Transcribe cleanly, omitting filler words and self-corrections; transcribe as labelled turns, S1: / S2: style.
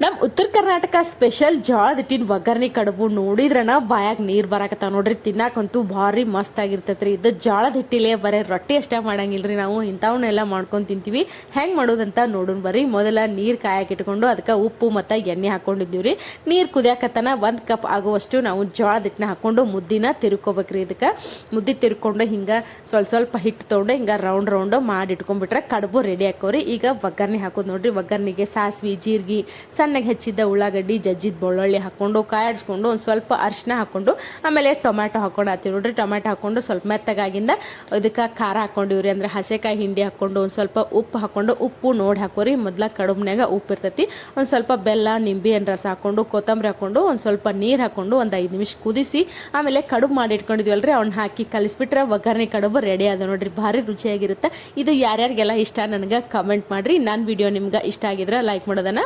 S1: ನಮ್ಮ ಉತ್ತರ ಕರ್ನಾಟಕ ಸ್ಪೆಷಲ್ ಜೋಳದ ಹಿಟ್ಟಿನ ಒಗ್ಗರಣೆ ಕಡುಬು ನೋಡಿದ್ರನ ಬಾಯಾಗ ನೀರು ಬರಾಕತ್ತಾವ ನೋಡ್ರಿ. ತಿನ್ನಾಕಂತೂ ಭಾರಿ ಮಸ್ತ್ ಆಗಿರ್ತೈತ್ರಿ. ಇದು ಜೋಳದ ಹಿಟ್ಟಿಲೆ ಬರೀ ರೊಟ್ಟಿ ಅಷ್ಟೇ ಮಾಡಂಗಿಲ್ರಿ, ನಾವು ಇಂಥವನ್ನೆಲ್ಲ ಮಾಡ್ಕೊಂಡು ತಿಂತೀವಿ. ಹೆಂಗೆ ಮಾಡೋದಂತ ನೋಡೋಣ ಬರ್ರಿ. ಮೊದಲ ನೀರು ಕಾಯಕ್ಕೆ ಇಟ್ಕೊಂಡು ಅದಕ್ಕೆ ಉಪ್ಪು ಮತ್ತು ಎಣ್ಣೆ ಹಾಕೊಂಡಿದ್ದೀವಿ ರೀ. ನೀರು ಕುದಿಯಾಕತ್ತನ 1 ಕಪ್ ಆಗುವಷ್ಟು ನಾವು ಜೋಳದ ಹಿಟ್ಟನ್ನ ಹಾಕೊಂಡು ಮುದ್ದಿನ ತಿರ್ಕೋಬೇಕ್ರಿ. ಇದಕ್ಕೆ ಮುದ್ದೆ ತಿರ್ಕೊಂಡು ಹಿಂಗೆ ಸ್ವಲ್ಪ ಹಿಟ್ಟು ತೊಗೊಂಡು ಹಿಂಗೆ ರೌಂಡ್ ಮಾಡಿ ಇಟ್ಕೊಂಡ್ಬಿಟ್ರೆ ಕಡುಬು ರೆಡಿ ಹಾಕೋರಿ. ಈಗ ಒಗ್ಗರಣೆ ಹಾಕೋದು ನೋಡ್ರಿ. ಒಗ್ಗರಣೆಗೆ ಸಾಸಿವೆ, ಜೀರಿಗೆ, ಸಣ್ಣಗೆ ಹೆಚ್ಚಿದ್ದ ಉಳ್ಳಾಗಡ್ಡಿ, ಜಜ್ಜಿದ ಬೆಳ್ಳುಳ್ಳಿ ಹಾಕೊಂಡು ಕಾಯಾಡಿಸ್ಕೊಂಡು ಒಂದು ಸ್ವಲ್ಪ ಅರಿಶಿನ ಹಾಕೊಂಡು ಆಮೇಲೆ ಟೊಮ್ಯಾಟೊ ಹಾಕೊಂಡು ಹಾಕ್ತೀವಿ ನೋಡ್ರಿ. ಟೊಮ್ಯಾಟೊ ಹಾಕೊಂಡು ಸ್ವಲ್ಪ ಮೆತ್ತಗಾಗಿಂದ ಇದಕ್ಕೆ ಖಾರ ಹಾಕೊಂಡಿವ್ರಿ, ಅಂದ್ರೆ ಹಸೆಕಾಯಿ ಹಿಂಡಿ ಹಾಕೊಂಡು ಒಂದು ಸ್ವಲ್ಪ ಉಪ್ಪು ಹಾಕೊಂಡು ಉಪ್ಪು ನೋಡಿ ಹಾಕೋರಿ. ಮೊದಲ ಕಡುಬ್ನಾಗ ಉಪ್ಪು ಇರ್ತೈತಿ. ಒಂದು ಸ್ವಲ್ಪ ಬೆಲ್ಲ, ನಿಂಬೆಹಣ್ಣು ರಸ ಹಾಕೊಂಡು ಕೊತ್ತಂಬರಿ ಹಾಕೊಂಡು ಒಂದು ಸ್ವಲ್ಪ ನೀರು ಹಾಕೊಂಡು ಒಂದು 5 ನಿಮಿಷ ಕುದಿಸಿ ಆಮೇಲೆ ಕಡುಬು ಮಾಡಿ ಇಟ್ಕೊಂಡಿದ್ವಲ್ರಿ ಅವ್ನ ಹಾಕಿ ಕಲಿಸ್ಬಿಟ್ರೆ ಒಗ್ಗರಣೆ ಕಡುಬು ರೆಡಿ ಆದ ನೋಡ್ರಿ. ಭಾರಿ ರುಚಿಯಾಗಿರುತ್ತೆ. ಇದು ಯಾರ್ಯಾರಿಗೆಲ್ಲ ಇಷ್ಟ ನನಗೆ ಕಮೆಂಟ್ ಮಾಡಿರಿ. ನನ್ನ ವಿಡಿಯೋ ನಿಮ್ಗೆ ಇಷ್ಟ ಆಗಿದ್ರೆ ಲೈಕ್ ಮಾಡೋದನ್ನ